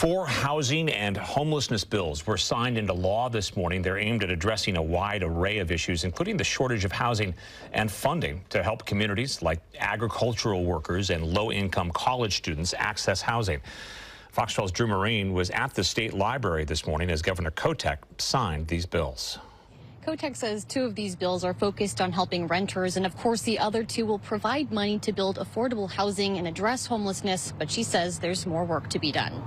4 housing and homelessness bills were signed into law this morning. They're aimed at addressing a wide array of issues, including the shortage of housing and funding to help communities like agricultural workers and low-income college students access housing. Fox 12's Drew Marine was at the state library this morning as Governor Kotek signed these bills. Kotek says 2 of these bills are focused on helping renters, and of course the other 2 will provide money to build affordable housing and address homelessness, but she says there's more work to be done.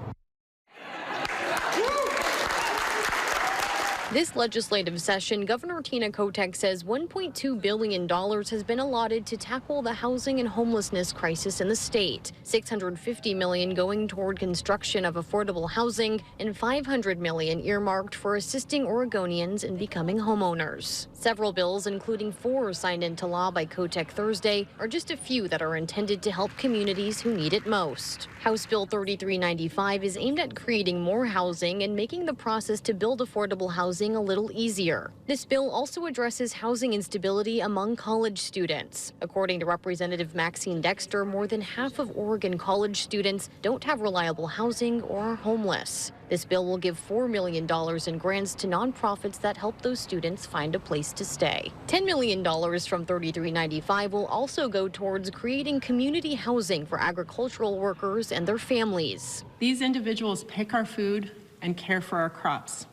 This legislative session, Governor Tina Kotek says $1.2 billion has been allotted to tackle the housing and homelessness crisis in the state. $650 million going toward construction of affordable housing and $500 million earmarked for assisting Oregonians in becoming homeowners. Several bills, including 4 signed into law by Kotek Thursday, are just a few that are intended to help communities who need it most. House Bill 3395 is aimed at creating more housing and making the process to build affordable housing a little easier. This bill also addresses housing instability among college students. According to Representative Maxine Dexter, more than half of Oregon college students don't have reliable housing or are homeless. This bill will give $4 million in grants to nonprofits that help those students find a place to stay. $10 million from 3395 will also go towards creating community housing for agricultural workers and their families. These individuals pick our food and care for our crops.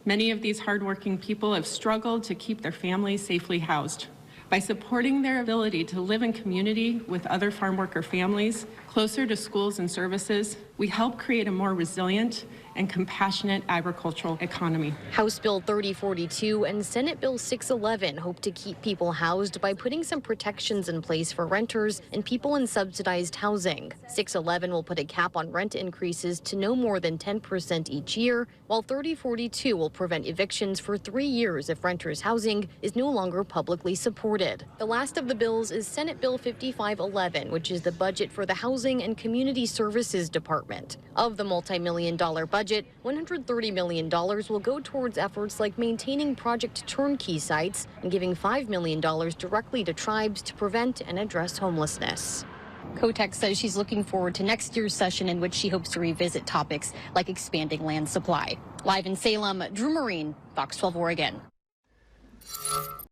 Many of these hardworking people have struggled to keep their families safely housed. By supporting their ability to live in community with other farm worker families, closer to schools and services, we help create a more resilient and compassionate agricultural economy. House Bill 3042 and Senate Bill 611 hope to keep people housed by putting some protections in place for renters and people in subsidized housing. 611 will put a cap on rent increases to no more than 10% each year, while 3042 will prevent evictions for 3 years if renters' housing is no longer publicly supported. The last of the bills is Senate Bill 5511, which is the budget for the Housing and Community Services Department. Of the multi-million-dollar budget, $130 million will go towards efforts like maintaining Project Turnkey sites and giving $5 million directly to tribes to prevent and address homelessness. Kotek says she's looking forward to next year's session, in which she hopes to revisit topics like expanding land supply. Live in Salem, Drew Marine, Fox 12 Oregon.